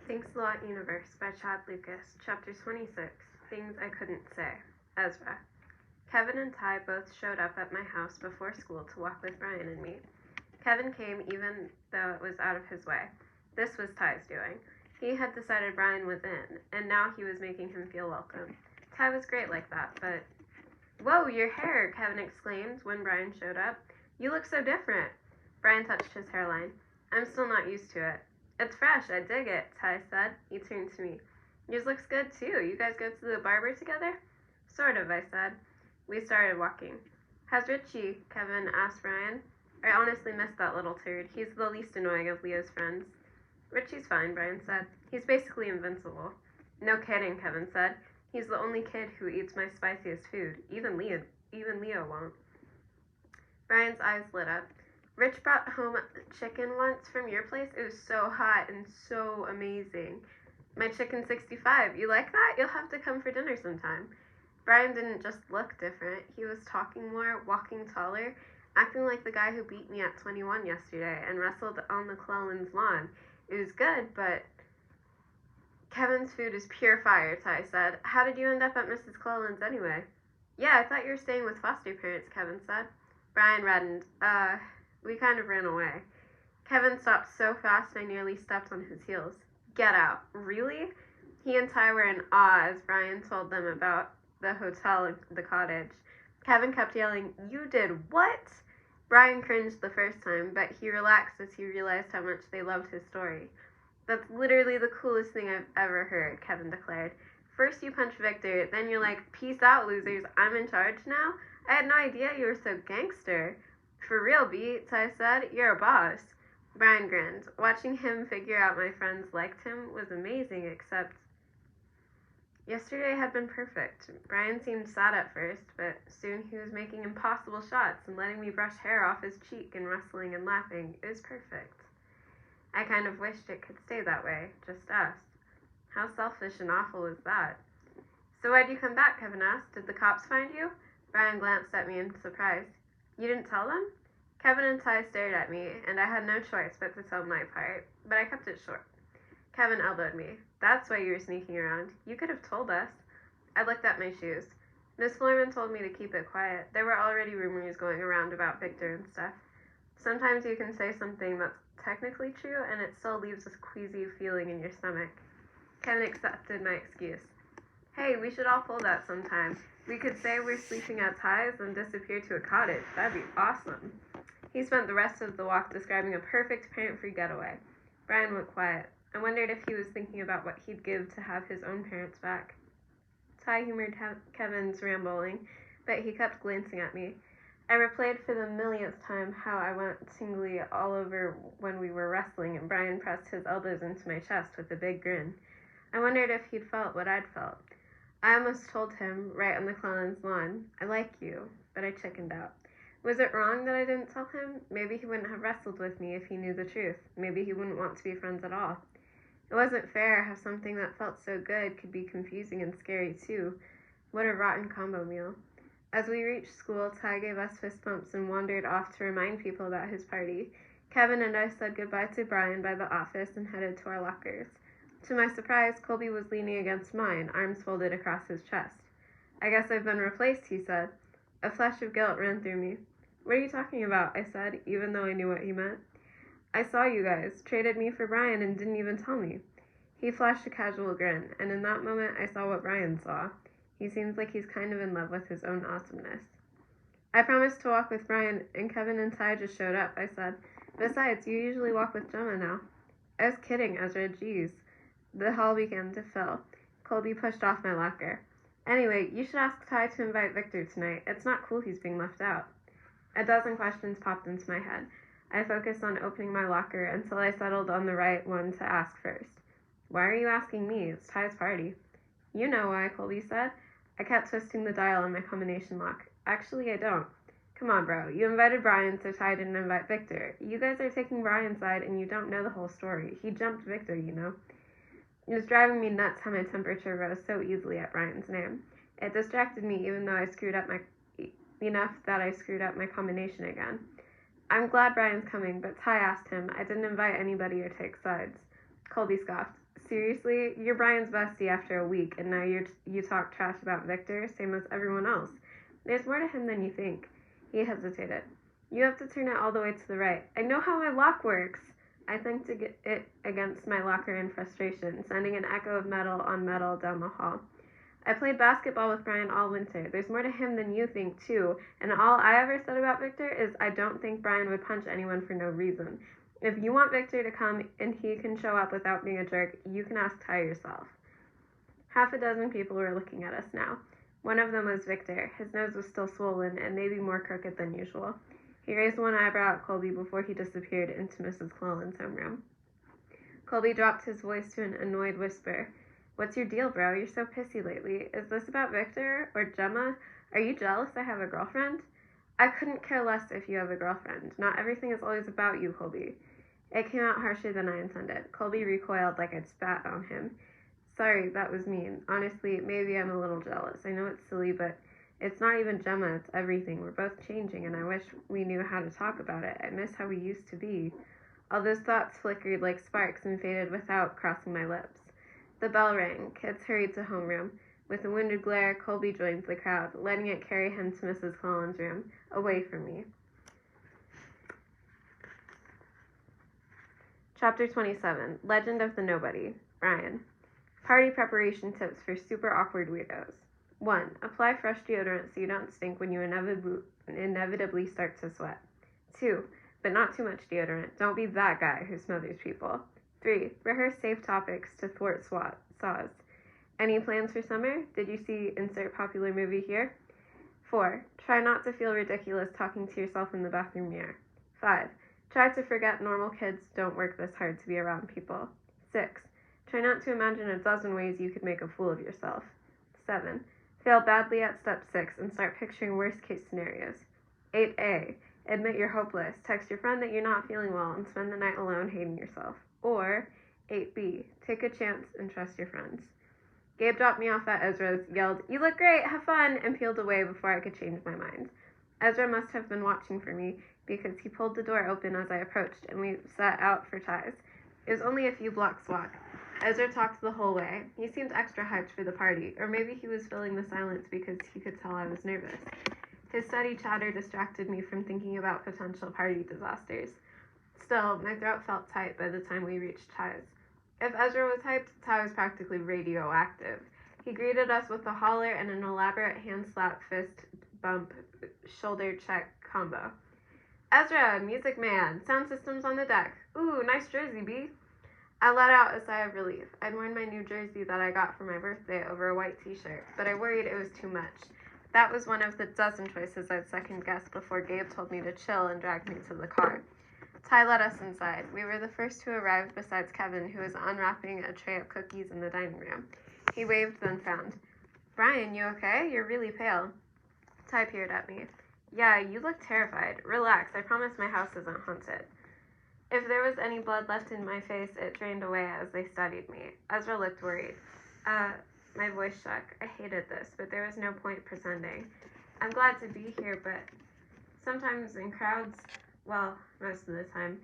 Thanks a Lot Universe by Chad Lucas, Chapter 26, Things I Couldn't Say, Ezra. Kevin and Ty both showed up at my house before school to walk with Brian and me. Kevin came even though it was out of his way. This was Ty's doing. He had decided Brian was in, and now he was making him feel welcome. Ty was great like that, but... "Whoa, your hair!" Kevin exclaimed when Brian showed up. "You look so different." Brian touched his hairline. "I'm still not used to it." "It's fresh, I dig it," Ty said. He turned to me. "Yours looks good too. You guys go to the barber together?" "Sort of," I said. We started walking. "How's Richie?" Kevin asked Brian. I honestly missed that little turd. He's the least annoying of Leo's friends. "Richie's fine," Brian said. "He's basically invincible." "No kidding," Kevin said. "He's the only kid who eats my spiciest food. Even Leo won't." Brian's eyes lit up. "Rich brought home chicken once from your place. It was so hot and so amazing." "My chicken 65. You like that? You'll have to come for dinner sometime." Brian didn't just look different. He was talking more, walking taller, acting like the guy who beat me at 21 yesterday and wrestled on the Clellans lawn. It was good, but... "Kevin's food is pure fire," Ty said. "How did you end up at Mrs. Clellan's anyway?" "Yeah, I thought you were staying with foster parents," Kevin said. Brian reddened. We kind of ran away." Kevin stopped so fast I nearly stepped on his heels. "Get out. Really?" He and Ty were in awe as Brian told them about the hotel and the cottage. Kevin kept yelling, "You did what?" Brian cringed the first time, but he relaxed as he realized how much they loved his story. "That's literally the coolest thing I've ever heard," Kevin declared. "First you punch Victor, then you're like, 'Peace out, losers, I'm in charge now?' I had no idea you were so gangster." "For real, B," Ty said. "You're a boss." Brian grinned. Watching him figure out my friends liked him was amazing, except... Yesterday had been perfect. Brian seemed sad at first, but soon he was making impossible shots and letting me brush hair off his cheek and wrestling and laughing. It was perfect. I kind of wished it could stay that way, just us. How selfish and awful was that? "So why'd you come back?" Kevin asked. "Did the cops find you?" Brian glanced at me in surprise. "You didn't tell them?" Kevin and Ty stared at me, and I had no choice but to tell my part, but I kept it short. Kevin elbowed me. "That's why you were sneaking around. You could have told us." I looked at my shoes. Miss Floorman told me to keep it quiet. There were already rumors going around about Victor and stuff. Sometimes you can say something that's technically true, and it still leaves a queasy feeling in your stomach. Kevin accepted my excuse. "Hey, we should all pull that sometime. We could say we're sleeping at Ty's and disappear to a cottage. That'd be awesome." He spent the rest of the walk describing a perfect parent-free getaway. Brian went quiet. I wondered if he was thinking about what he'd give to have his own parents back. Ty humored Kevin's rambling, but he kept glancing at me. I replayed for the millionth time how I went tingly all over when we were wrestling and Brian pressed his elbows into my chest with a big grin. I wondered if he'd felt what I'd felt. I almost told him, right on the Clellans lawn, "I like you," but I chickened out. Was it wrong that I didn't tell him? Maybe he wouldn't have wrestled with me if he knew the truth. Maybe he wouldn't want to be friends at all. It wasn't fair how something that felt so good could be confusing and scary too. What a rotten combo meal. As we reached school, Ty gave us fist bumps and wandered off to remind people about his party. Kevin and I said goodbye to Brian by the office and headed to our lockers. To my surprise, Colby was leaning against mine, arms folded across his chest. "I guess I've been replaced," he said. A flash of guilt ran through me. "What are you talking about?" I said, even though I knew what he meant. "I saw you guys, traded me for Brian and didn't even tell me." He flashed a casual grin, and in that moment I saw what Brian saw. He seems like he's kind of in love with his own awesomeness. "I promised to walk with Brian, and Kevin and Ty just showed up," I said. "Besides, you usually walk with Gemma now." "I was kidding, Ezra, geez." The hall began to fill. Colby pushed off my locker. "Anyway, you should ask Ty to invite Victor tonight. It's not cool he's being left out." A dozen questions popped into my head. I focused on opening my locker until I settled on the right one to ask first. "Why are you asking me? It's Ty's party." "You know why," Colby said. I kept twisting the dial on my combination lock. "Actually, I don't." "Come on, bro. You invited Brian, so Ty didn't invite Victor. You guys are taking Brian's side, and you don't know the whole story. He jumped Victor, you know." It was driving me nuts how my temperature rose so easily at Brian's name. It distracted me even though I screwed up my combination again. "I'm glad Brian's coming, but Ty asked him. I didn't invite anybody or take sides." Colby scoffed. Seriously? You're Brian's bestie after a week, and now you talk trash about Victor, same as everyone else. There's more to him than you think. He hesitated. You have to turn it all the way to the right. I know how my lock works. I thunked it against my locker in frustration, sending an echo of metal on metal down the hall. I played basketball with Brian all winter. There's more to him than you think, too, and all I ever said about Victor is I don't think Brian would punch anyone for no reason. If you want Victor to come and he can show up without being a jerk, you can ask Ty yourself. Half a dozen people were looking at us now. One of them was Victor. His nose was still swollen and maybe more crooked than usual. He raised one eyebrow at Colby before he disappeared into Mrs. Clellan's homeroom. Colby dropped his voice to an annoyed whisper. What's your deal, bro? You're so pissy lately. Is this about Victor or Gemma? Are you jealous I have a girlfriend? I couldn't care less if you have a girlfriend. Not everything is always about you, Colby. It came out harsher than I intended. Colby recoiled like I'd spat on him. Sorry, that was mean. Honestly, maybe I'm a little jealous. I know it's silly, but it's not even Gemma, it's everything. We're both changing, and I wish we knew how to talk about it. I miss how we used to be. All those thoughts flickered like sparks and faded without crossing my lips. The bell rang. Kids hurried to homeroom. With a wounded glare, Colby joined the crowd, letting it carry him to Mrs. Clellan's room, away from me. Chapter 27. Legend of the Nobody. Brian. Party preparation tips for super awkward weirdos. 1. Apply fresh deodorant so you don't stink when you inevitably start to sweat. 2. But not too much deodorant. Don't be that guy who smothers people. 3. Rehearse safe topics to thwart saws. Any plans for summer? Did you see insert popular movie here? 4. Try not to feel ridiculous talking to yourself in the bathroom mirror. 5. Try to forget normal kids don't work this hard to be around people. 6. Try not to imagine a dozen ways you could make a fool of yourself. 7. Fail badly at step 6 and start picturing worst-case scenarios. 8A. Admit you're hopeless. Text your friend that you're not feeling well and spend the night alone hating yourself. Or 8B. Take a chance and trust your friends. Gabe dropped me off at Ezra's, yelled, "You look great, have fun," and peeled away before I could change my mind. Ezra must have been watching for me because he pulled the door open as I approached and we set out for Ty's. It was only a few blocks walk. Ezra talked the whole way. He seemed extra hyped for the party, or maybe he was filling the silence because he could tell I was nervous. His steady chatter distracted me from thinking about potential party disasters. Still, my throat felt tight by the time we reached Ty's. If Ezra was hyped, Ty was practically radioactive. He greeted us with a holler and an elaborate hand slap, fist bump, shoulder check combo. Ezra, music man, sound system's on the deck. Ooh, nice jersey, B. I let out a sigh of relief. I'd worn my new jersey that I got for my birthday over a white t-shirt, but I worried it was too much. That was one of the dozen choices I'd second-guessed before Gabe told me to chill and dragged me to the car. Ty led us inside. We were the first to arrive besides Kevin, who was unwrapping a tray of cookies in the dining room. He waved, then frowned. Brian, you okay? You're really pale. Ty peered at me. Yeah, you look terrified. Relax, I promise my house isn't haunted. If there was any blood left in my face, it drained away as they studied me. Ezra looked worried. My voice shook. I hated this, but there was no point pretending. I'm glad to be here, but sometimes in crowds, well, most of the time,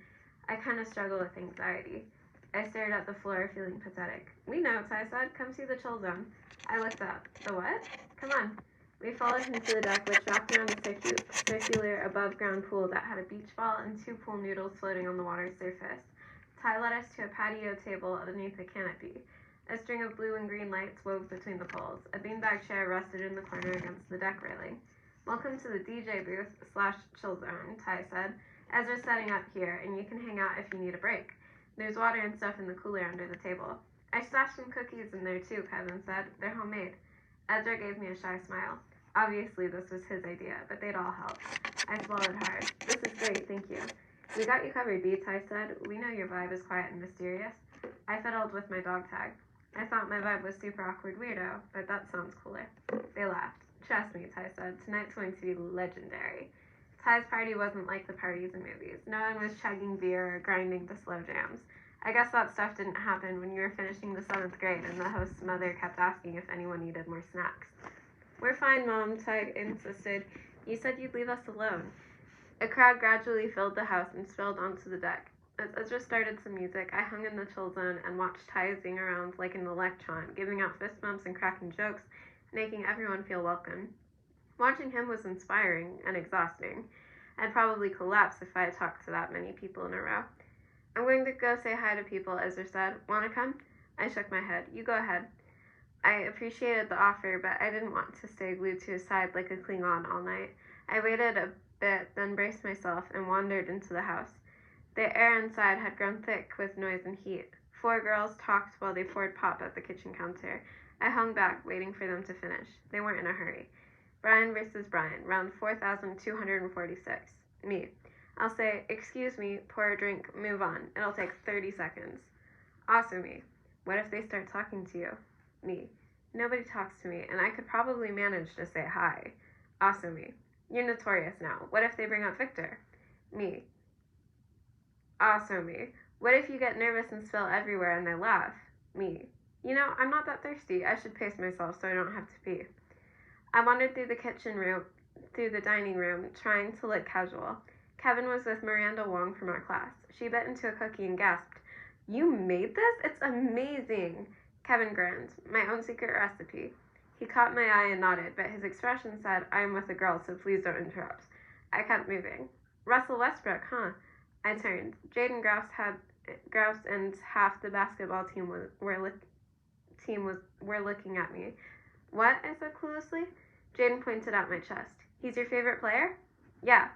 I kind of struggle with anxiety. I stared at the floor, feeling pathetic. We know, Ty said. Come see the chill zone. I looked up. The what? Come on. We followed him to the deck, which wrapped around a circular above-ground pool that had a beach ball and 2 pool noodles floating on the water's surface. Ty led us to a patio table underneath a canopy. A string of blue and green lights wove between the poles. A beanbag chair rested in the corner against the deck railing. Welcome to the DJ booth / chill zone, Ty said. Ezra's setting up here, and you can hang out if you need a break. There's water and stuff in the cooler under the table. I stashed some cookies in there too, Kevin said. They're homemade. Ezra gave me a shy smile. Obviously, this was his idea, but they'd all help. I swallowed hard. This is great, thank you. We got you covered, B, Ty said. We know your vibe is quiet and mysterious. I fiddled with my dog tag. I thought my vibe was super awkward weirdo, but that sounds cooler. They laughed. Trust me, Ty said. Tonight's going to be legendary. Ty's party wasn't like the parties in movies. No one was chugging beer or grinding to slow jams. I guess that stuff didn't happen when you were finishing the 7th grade and the host's mother kept asking if anyone needed more snacks. We're fine, Mom, Ty insisted. You said you'd leave us alone. A crowd gradually filled the house and spilled onto the deck. As Ezra started some music, I hung in the chill zone and watched Ty zing around like an electron, giving out fist bumps and cracking jokes, making everyone feel welcome. Watching him was inspiring and exhausting. I'd probably collapse if I had talked to that many people in a row. I'm going to go say hi to people, Ezra said. Want to come? I shook my head. You go ahead. I appreciated the offer, but I didn't want to stay glued to his side like a Klingon all night. I waited a bit, then braced myself and wandered into the house. The air inside had grown thick with noise and heat. 4 girls talked while they poured pop at the kitchen counter. I hung back, waiting for them to finish. They weren't in a hurry. Brian versus Brian, round 4,246. Me. I'll say, excuse me, pour a drink, move on. It'll take 30 seconds. Also me. What if they start talking to you? Me. Nobody talks to me, and I could probably manage to say hi. Also me. You're notorious now. What if they bring up Victor? Me. Also me. What if you get nervous and spill everywhere and they laugh? Me. You know, I'm not that thirsty. I should pace myself so I don't have to pee. I wandered through the dining room, trying to look casual. Kevin was with Miranda Wong from our class. She bit into a cookie and gasped, You made this? It's amazing! Kevin grinned. My own secret recipe. He caught my eye and nodded, but his expression said, I'm with a girl, so please don't interrupt. I kept moving. Russell Westbrook, huh? I turned. Jaden Grouse and half the basketball team were looking at me. What? I said cluelessly. Jaden pointed at my chest. He's your favorite player? Yeah.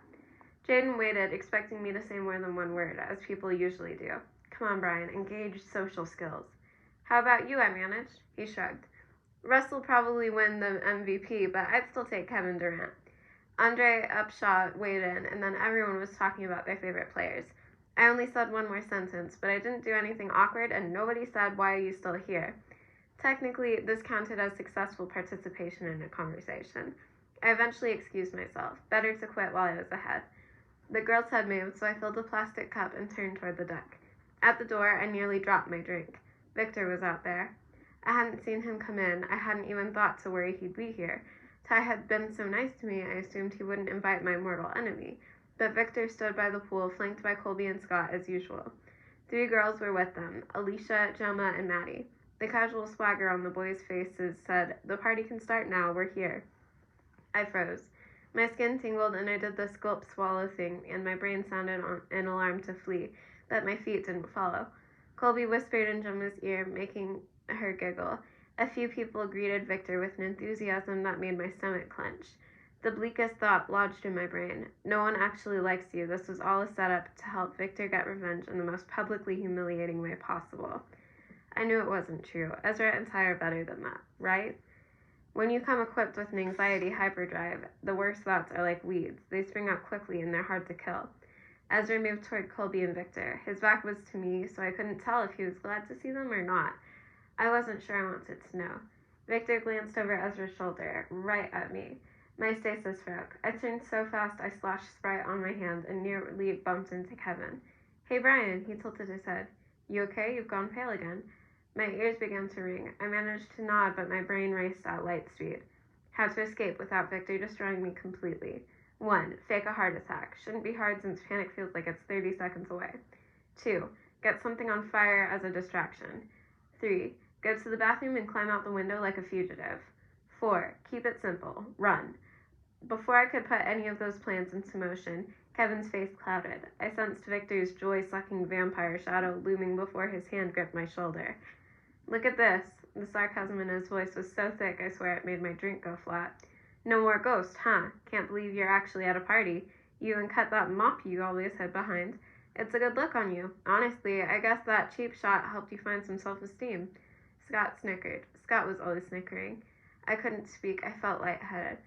Jaden waited, expecting me to say more than one word, as people usually do. Come on, Brian, engage social skills. How about you? I managed. He shrugged. Russell probably win the MVP, but I'd still take Kevin Durant. Andre Upshaw weighed in, and then everyone was talking about their favorite players. I only said one more sentence, but I didn't do anything awkward, and nobody said, Why are you still here? Technically, this counted as successful participation in a conversation. I eventually excused myself. Better to quit while I was ahead. The girls had moved, so I filled a plastic cup and turned toward the deck. At the door, I nearly dropped my drink. Victor was out there. I hadn't seen him come in. I hadn't even thought to worry he'd be here. Ty had been so nice to me, I assumed he wouldn't invite my mortal enemy. But Victor stood by the pool, flanked by Colby and Scott as usual. 3 girls were with them, Alicia, Gemma, and Maddie. The casual swagger on the boys' faces said, The party can start now, we're here. I froze. My skin tingled and I did the gulp swallow thing, and my brain sounded an alarm to flee, but my feet didn't follow. Colby whispered in Gemma's ear, making her giggle. A few people greeted Victor with an enthusiasm that made my stomach clench. The bleakest thought lodged in my brain. No one actually likes you. This was all a setup to help Victor get revenge in the most publicly humiliating way possible. I knew it wasn't true. Ezra and Ty are better than that, right? When you come equipped with an anxiety hyperdrive, the worst thoughts are like weeds. They spring up quickly and they're hard to kill. Ezra moved toward Colby and Victor. His back was to me, so I couldn't tell if he was glad to see them or not. I wasn't sure I wanted to know. Victor glanced over Ezra's shoulder, right at me. My stasis broke. I turned so fast I sloshed Sprite on my hand and nearly bumped into Kevin. Hey, Brian, he tilted his head. You okay? You've gone pale again. My ears began to ring. I managed to nod, but my brain raced at light speed. How to escape without Victor destroying me completely. 1. Fake a heart attack. Shouldn't be hard since panic feels like it's 30 seconds away. 2. Get something on fire as a distraction. 3. Go to the bathroom and climb out the window like a fugitive. 4. Keep it simple. Run. Before I could put any of those plans into motion, Kevin's face clouded. I sensed Victor's joy-sucking vampire shadow looming before his hand gripped my shoulder. Look at this. The sarcasm in his voice was so thick I swear it made my drink go flat. No more ghost, huh? Can't believe you're actually at a party. You even cut that mop you always hid behind. It's a good look on you. Honestly, I guess that cheap shot helped you find some self-esteem. Scott snickered. Scott was always snickering. I couldn't speak. I felt lightheaded.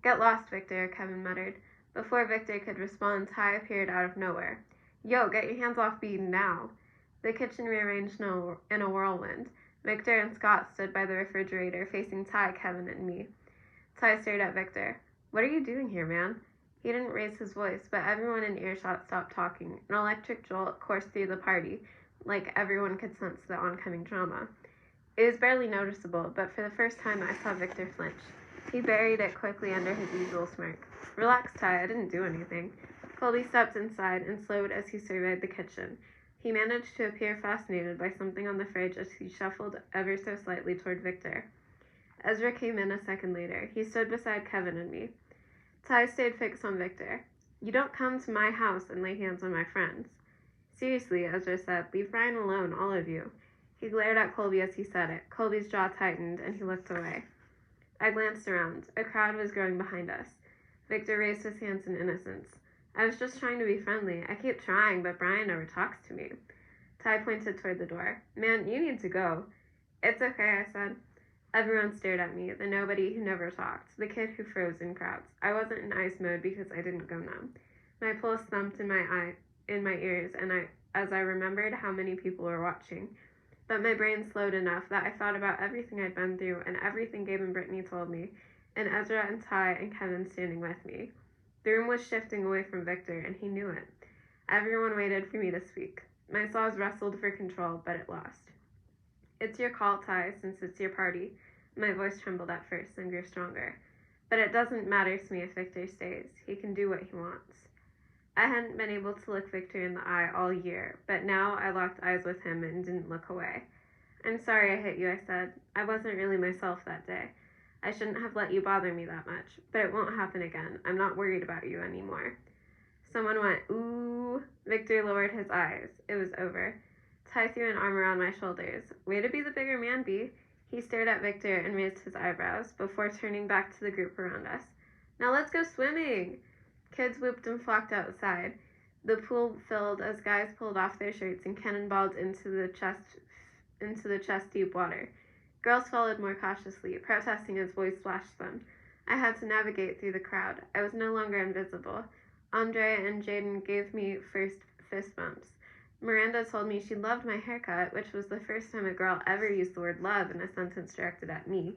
Get lost, Victor, Kevin muttered. Before Victor could respond, Ty appeared out of nowhere. Yo, get your hands off me now. The kitchen rearranged in a whirlwind. Victor and Scott stood by the refrigerator, facing Ty, Kevin, and me. Ty stared at Victor. What are you doing here, man? He didn't raise his voice, but everyone in earshot stopped talking. An electric jolt coursed through the party, like everyone could sense the oncoming drama. It was barely noticeable, but for the first time I saw Victor flinch. He buried it quickly under his usual smirk. Relax, Ty, I didn't do anything. Colby stepped inside and slowed as he surveyed the kitchen. He managed to appear fascinated by something on the fridge as he shuffled ever so slightly toward Victor. Ezra came in a second later. He stood beside Kevin and me. Ty stayed fixed on Victor. You don't come to my house and lay hands on my friends. Seriously, Ezra said, leave Brian alone, all of you. He glared at Colby as he said it. Colby's jaw tightened, and he looked away. I glanced around. A crowd was growing behind us. Victor raised his hands in innocence. I was just trying to be friendly. I keep trying, but Brian never talks to me. Ty pointed toward the door. Man, you need to go. It's okay, I said. Everyone stared at me, the nobody who never talked, the kid who froze in crowds. I wasn't in ice mode because I didn't go numb. My pulse thumped in my ears, and as I remembered how many people were watching. But my brain slowed enough that I thought about everything I'd been through and everything Gabe and Brittany told me, and Ezra and Ty and Kevin standing with me. The room was shifting away from Victor, and he knew it. Everyone waited for me to speak. My saws wrestled for control, but it lost. It's your call, Ty, since it's your party. My voice trembled at first, then grew stronger. But it doesn't matter to me if Victor stays. He can do what he wants. I hadn't been able to look Victor in the eye all year, but now I locked eyes with him and didn't look away. I'm sorry I hit you, I said. I wasn't really myself that day. I shouldn't have let you bother me that much, but it won't happen again. I'm not worried about you anymore. Someone went, ooh. Victor lowered his eyes. It was over. Ty threw an arm around my shoulders. Way to be the bigger man, B. He stared at Victor and raised his eyebrows before turning back to the group around us. Now let's go swimming. Kids whooped and flocked outside. The pool filled as guys pulled off their shirts and cannonballed into the chest-deep water. Girls followed more cautiously, protesting as boys splashed them. I had to navigate through the crowd. I was no longer invisible. Andrea and Jaden gave me first fist bumps. Miranda told me she loved my haircut, which was the first time a girl ever used the word love in a sentence directed at me.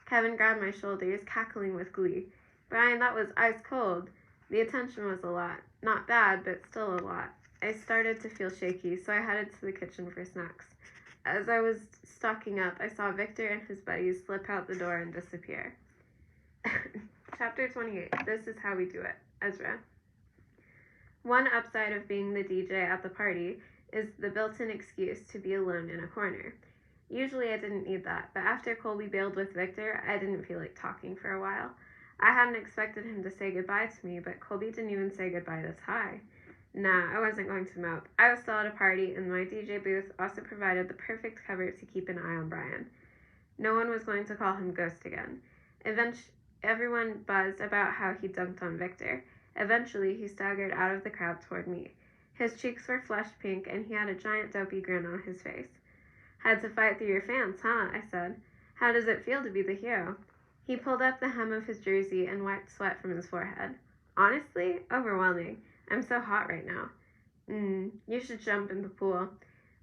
Kevin grabbed my shoulders, cackling with glee. Brian, that was ice cold. The attention was a lot. Not bad, but still a lot. I started to feel shaky, so I headed to the kitchen for snacks. As I was stocking up, I saw Victor and his buddies slip out the door and disappear. Chapter 28. This is how we do it. Ezra. One upside of being the DJ at the party is the built-in excuse to be alone in a corner. Usually I didn't need that, but after Colby bailed with Victor, I didn't feel like talking for a while. I hadn't expected him to say goodbye to me, but Colby didn't even say goodbye to Ty. Nah, I wasn't going to mope. I was still at a party, and my DJ booth also provided the perfect cover to keep an eye on Brian. No one was going to call him Ghost again. Everyone buzzed about how he dunked on Victor. Eventually, he staggered out of the crowd toward me. His cheeks were flushed pink, and he had a giant dopey grin on his face. Had to fight through your fans, huh? I said. How does it feel to be the hero? He pulled up the hem of his jersey and wiped sweat from his forehead. Honestly, overwhelming. I'm so hot right now. You should jump in the pool.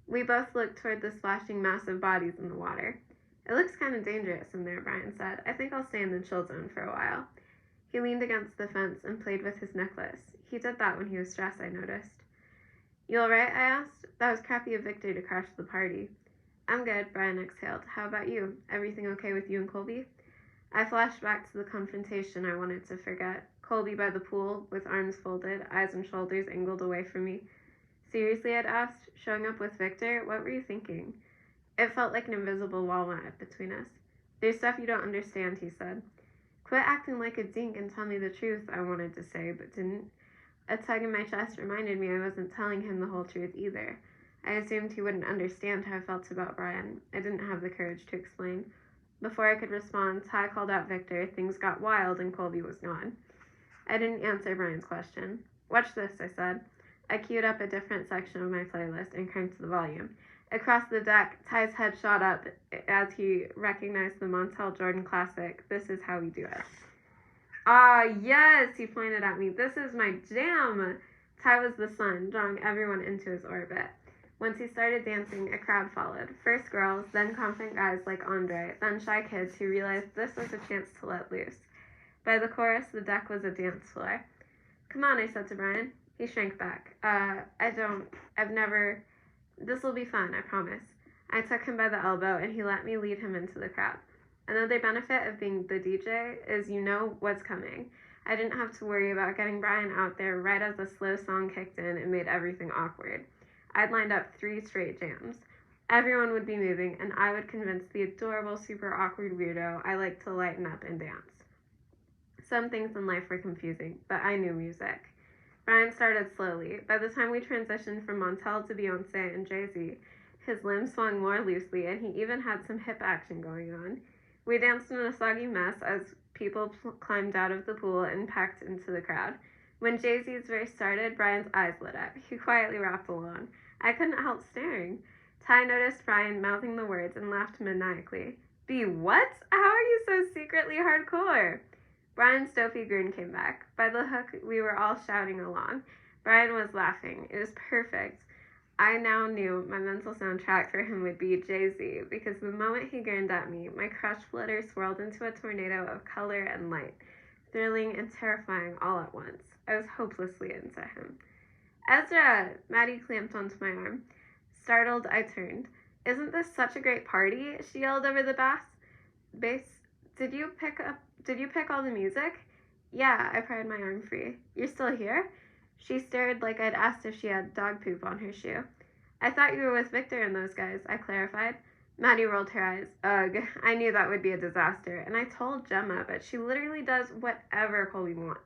We both looked toward the splashing mass of bodies in the water. It looks kind of dangerous in there, Brian said. I think I'll stay in the chill zone for a while. He leaned against the fence and played with his necklace. He did that when he was stressed, I noticed. You alright? I asked. That was crappy of Victor to crash the party. I'm good, Brian exhaled. How about you? Everything okay with you and Colby? I flashed back to the confrontation I wanted to forget. Colby by the pool, with arms folded, eyes and shoulders angled away from me. Seriously, I'd asked, showing up with Victor, what were you thinking? It felt like an invisible wall went up between us. There's stuff you don't understand, he said. Quit acting like a dink and tell me the truth, I wanted to say, but didn't. A tug in my chest reminded me I wasn't telling him the whole truth either. I assumed he wouldn't understand how I felt about Brian. I didn't have the courage to explain. Before I could respond, Ty called out Victor, things got wild, and Colby was gone. I didn't answer Brian's question. Watch this, I said. I queued up a different section of my playlist and cranked the volume. Across the deck, Ty's head shot up as he recognized the Montel Jordan classic, This Is How We Do It. Ah, yes, he pointed at me. This is my jam. Ty was the sun, drawing everyone into his orbit. Once he started dancing, a crowd followed. First girls, then confident guys like Andre, then shy kids who realized this was a chance to let loose. By the chorus, the deck was a dance floor. Come on, I said to Brian. He shrank back. This'll be fun, I promise. I took him by the elbow, and he let me lead him into the crowd. Another benefit of being the DJ is you know what's coming. I didn't have to worry about getting Brian out there right as the slow song kicked in and made everything awkward. I'd lined up 3 straight jams. Everyone would be moving, and I would convince the adorable, super awkward weirdo I liked to lighten up and dance. Some things in life were confusing, but I knew music. Brian started slowly. By the time we transitioned from Montel to Beyonce and Jay-Z, his limbs swung more loosely, and he even had some hip action going on. We danced in a soggy mess as people climbed out of the pool and packed into the crowd. When Jay-Z's verse started, Brian's eyes lit up. He quietly rapped along. I couldn't help staring. Ty noticed Brian mouthing the words and laughed maniacally. Be what? How are you so secretly hardcore? Brian's dopey grin came back. By the hook, we were all shouting along. Brian was laughing. It was perfect. I now knew my mental soundtrack for him would be Jay-Z, because the moment he grinned at me, my crushed flutter swirled into a tornado of color and light, thrilling and terrifying all at once. I was hopelessly into him. Ezra! Maddie clamped onto my arm. Startled, I turned. Isn't this such a great party? She yelled over the bass. Did you pick all the music? Yeah, I pried my arm free. You're still here? She stared like I'd asked if she had dog poop on her shoe. I thought you were with Victor and those guys, I clarified. Maddie rolled her eyes. Ugh, I knew that would be a disaster, and I told Gemma, but she literally does whatever Colby wants.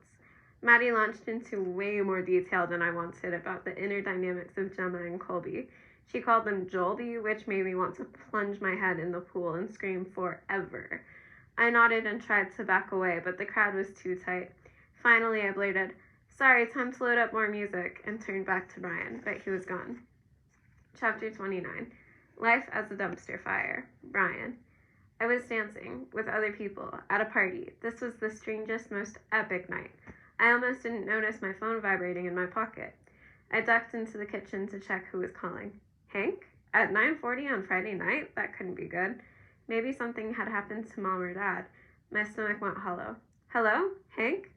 Maddie launched into way more detail than I wanted about the inner dynamics of Gemma and Colby. She called them Jolby, which made me want to plunge my head in the pool and scream forever. I nodded and tried to back away, but the crowd was too tight. Finally, I blurted, Sorry, time to load up more music, and turned back to Brian, but he was gone. Chapter 29. Life as a Dumpster Fire. Brian. I was dancing with other people at a party. This was the strangest, most epic night. I almost didn't notice my phone vibrating in my pocket. I ducked into the kitchen to check who was calling. Hank? At 9:40 on Friday night? That couldn't be good. Maybe something had happened to Mom or Dad. My stomach went hollow. Hello? Hank?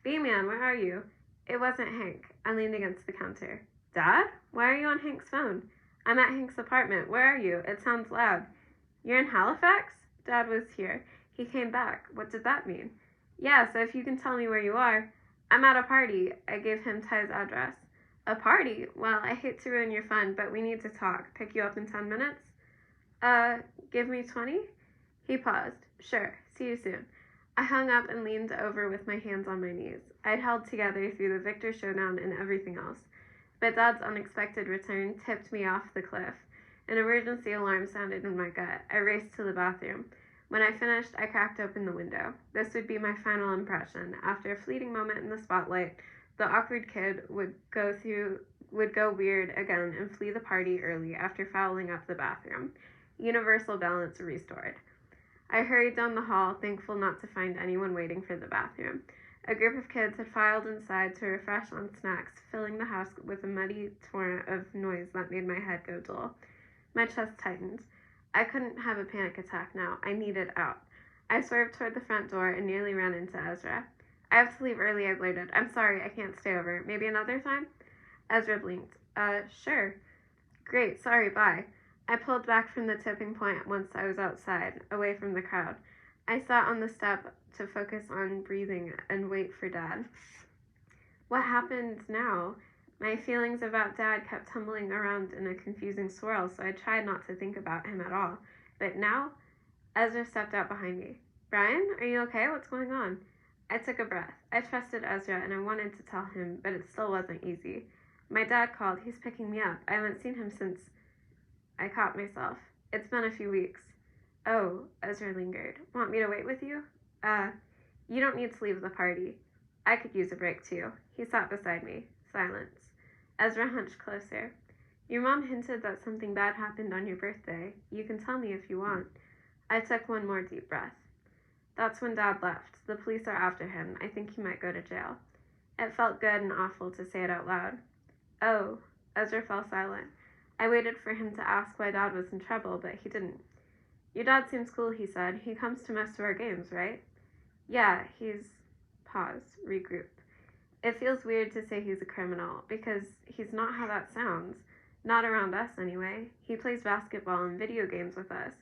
B-Man, where are you? It wasn't Hank. I leaned against the counter. Dad? Why are you on Hank's phone? I'm at Hank's apartment. Where are you? It sounds loud. You're in Halifax? Dad was here. He came back. What did that mean? Yeah, so if you can tell me where you are. I'm at a party. I gave him Ty's address. A party? Well, I hate to ruin your fun, but we need to talk. Pick you up in 10 minutes? Give me 20? He paused. Sure. See you soon. I hung up and leaned over with my hands on my knees. I'd held together through the Victor showdown and everything else. But Dad's unexpected return tipped me off the cliff. An emergency alarm sounded in my gut. I raced to the bathroom. When I finished, I cracked open the window. This would be my final impression. After a fleeting moment in the spotlight, the awkward kid would go weird again and flee the party early after fouling up the bathroom. Universal balance restored. I hurried down the hall, thankful not to find anyone waiting for the bathroom. A group of kids had filed inside to refresh on snacks, filling the house with a muddy torrent of noise that made my head go dull. My chest tightened. I couldn't have a panic attack now. I needed out. I swerved toward the front door and nearly ran into Ezra. I have to leave early, I blurted. I'm sorry, I can't stay over. Maybe another time? Ezra blinked. Sure. Great, sorry, bye. I pulled back from the tipping point once I was outside, away from the crowd. I sat on the step to focus on breathing and wait for Dad. What happened now? My feelings about Dad kept tumbling around in a confusing swirl, so I tried not to think about him at all. But now, Ezra stepped out behind me. Brian, are you okay? What's going on? I took a breath. I trusted Ezra, and I wanted to tell him, but it still wasn't easy. My dad called. He's picking me up. I haven't seen him since... I caught myself. It's been a few weeks. Oh, Ezra lingered. Want me to wait with you? You don't need to leave the party. I could use a break, too. He sat beside me. Silence. Ezra hunched closer. Your mom hinted that something bad happened on your birthday. You can tell me if you want. I took one more deep breath. That's when Dad left. The police are after him. I think he might go to jail. It felt good and awful to say it out loud. Oh. Ezra fell silent. I waited for him to ask why Dad was in trouble, but he didn't. Your dad seems cool, he said. He comes to most of our games, right? Yeah, he's... Pause. Regroup. It feels weird to say he's a criminal, because he's not how that sounds. Not around us, anyway. He plays basketball and video games with us.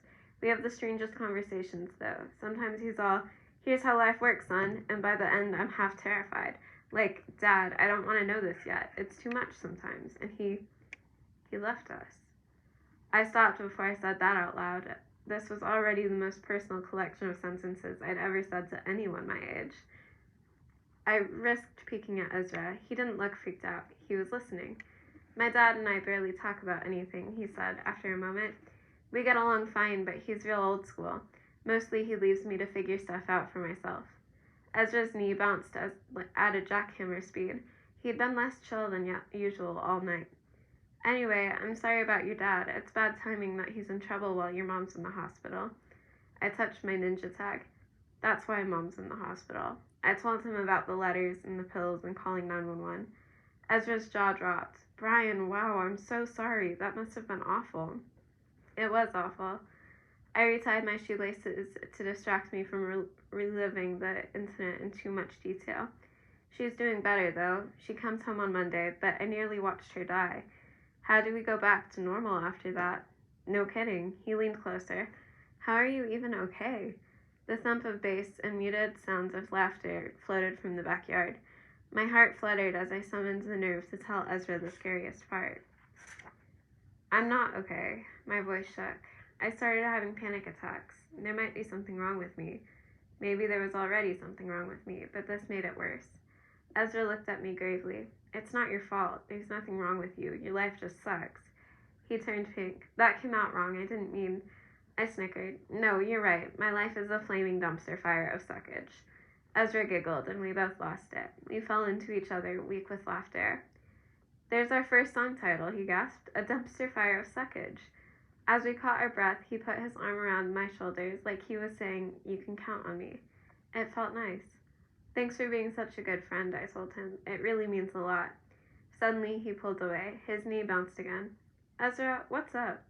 We have the strangest conversations, though. Sometimes he's all, here's how life works, son, and by the end, I'm half terrified. Like, Dad, I don't want to know this yet. It's too much sometimes. And he He left us. I stopped before I said that out loud. This was already the most personal collection of sentences I'd ever said to anyone my age. I risked peeking at Ezra. He didn't look freaked out. He was listening. My dad and I barely talk about anything, he said after a moment. We get along fine, but he's real old school. Mostly he leaves me to figure stuff out for myself. Ezra's knee bounced at a jackhammer speed. He'd been less chill than usual all night. Anyway, I'm sorry about your dad. It's bad timing that he's in trouble while your mom's in the hospital. I touched my ninja tag. That's why Mom's in the hospital. I told him about the letters and the pills and calling 911. Ezra's jaw dropped. Brian, wow, I'm so sorry. That must have been awful. It was awful. I retied my shoelaces to distract me from reliving the incident in too much detail. She's doing better, though. She comes home on Monday, but I nearly watched her die. How do we go back to normal after that? No kidding. He leaned closer. How are you even okay? The thump of bass and muted sounds of laughter floated from the backyard. My heart fluttered as I summoned the nerve to tell Ezra the scariest part. I'm not okay. My voice shook. I started having panic attacks. There might be something wrong with me. Maybe there was already something wrong with me, but this made it worse. Ezra looked at me gravely. It's not your fault. There's nothing wrong with you. Your life just sucks. He turned pink. That came out wrong. I didn't mean... I snickered. No, you're right. My life is a flaming dumpster fire of suckage. Ezra giggled, and we both lost it. We fell into each other, weak with laughter. There's our first song title, he gasped. A dumpster fire of suckage. As we caught our breath, he put his arm around my shoulders like he was saying, you can count on me. It felt nice. Thanks for being such a good friend, I told him. It really means a lot. Suddenly, he pulled away. His knee bounced again. Ezra, what's up?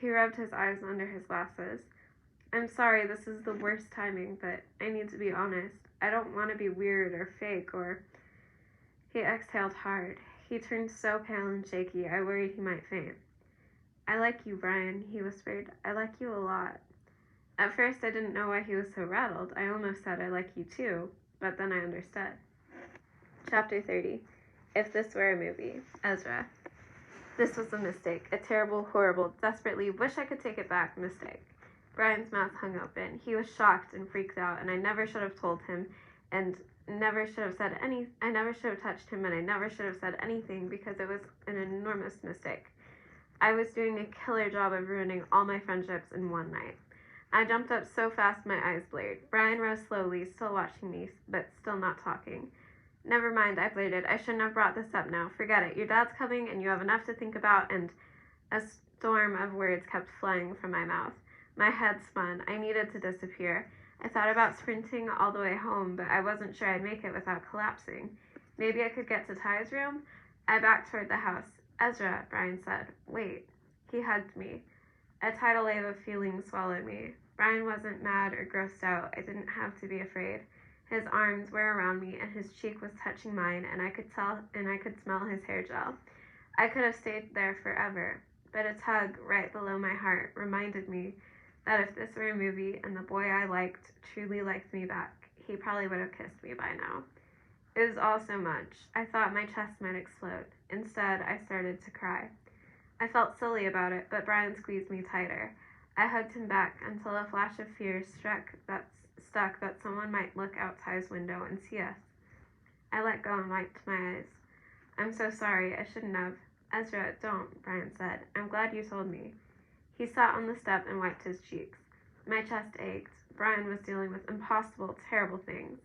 He rubbed his eyes under his glasses. I'm sorry, this is the worst timing, but I need to be honest. I don't want to be weird or fake or... He exhaled hard. He turned so pale and shaky, I worried he might faint. I like you, Brian, he whispered. I like you a lot. At first, I didn't know why he was so rattled. I almost said, I like you too, but then I understood. Chapter 30. If this were a movie. Ezra. This was a mistake. A terrible, horrible, desperately, wish I could take it back mistake. Brian's mouth hung open. He was shocked and freaked out, and I never should have told him, and never should have said I never should have touched him, and I never should have said anything because it was an enormous mistake. I was doing a killer job of ruining all my friendships in one night. I jumped up so fast my eyes blurred. Brian rose slowly, still watching me, but still not talking. Never mind, I blurted. I shouldn't have brought this up now. Forget it. Your dad's coming, and you have enough to think about, and a storm of words kept flying from my mouth. My head spun. I needed to disappear. I thought about sprinting all the way home, but I wasn't sure I'd make it without collapsing. Maybe I could get to Ty's room? I backed toward the house. Ezra, Brian said. Wait. He hugged me. A tidal wave of feeling swallowed me. Brian wasn't mad or grossed out. I didn't have to be afraid. His arms were around me, and his cheek was touching mine, and I could smell his hair gel. I could have stayed there forever, but a tug right below my heart reminded me that if this were a movie and the boy I liked truly liked me back, he probably would have kissed me by now. It was all so much. I thought my chest might explode. Instead, I started to cry. I felt silly about it, but Brian squeezed me tighter. I hugged him back until a flash of fear stuck that someone might look out Ty's window and see us. I let go and wiped my eyes. I'm so sorry. I shouldn't have. Ezra, don't, Brian said. I'm glad you told me. He sat on the step and wiped his cheeks. My chest ached. Brian was dealing with impossible, terrible things.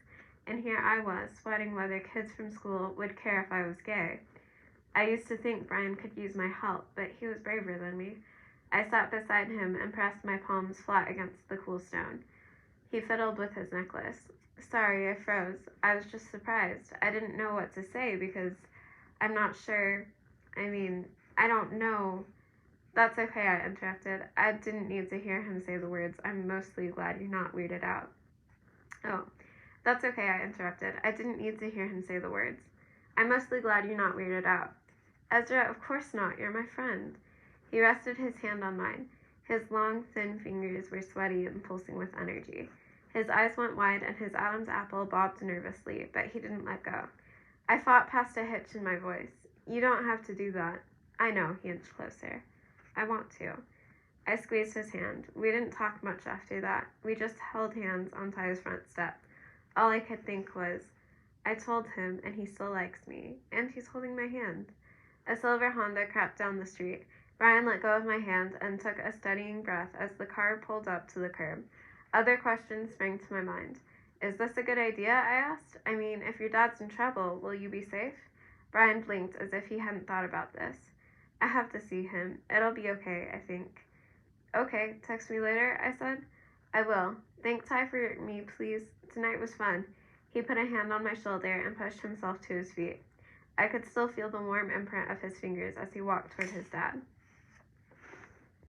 And here I was, sweating whether kids from school would care if I was gay. I used to think Brian could use my help, but he was braver than me. I sat beside him and pressed my palms flat against the cool stone. He fiddled with his necklace. Sorry, I froze. I was just surprised. I didn't know what to say because I'm not sure. I don't know. That's okay, I interrupted. I didn't need to hear him say the words. I'm mostly glad you're not weirded out. Oh, that's okay, I interrupted. I didn't need to hear him say the words. I'm mostly glad you're not weirded out. Ezra, of course not. You're my friend. He rested his hand on mine. His long, thin fingers were sweaty and pulsing with energy. His eyes went wide and his Adam's apple bobbed nervously, but he didn't let go. I fought past a hitch in my voice. You don't have to do that. I know, he inched closer. I want to. I squeezed his hand. We didn't talk much after that. We just held hands on Ty's front step. All I could think was, I told him, and he still likes me, and he's holding my hand. A silver Honda crept down the street. Brian let go of my hand and took a steadying breath as the car pulled up to the curb. Other questions sprang to my mind. Is this a good idea? I asked. I mean, if your dad's in trouble, will you be safe? Brian blinked as if he hadn't thought about this. I have to see him. It'll be okay, I think. Okay, text me later, I said. I will. Thank Ty for me, please. Tonight was fun. He put a hand on my shoulder and pushed himself to his feet. I could still feel the warm imprint of his fingers as he walked toward his dad.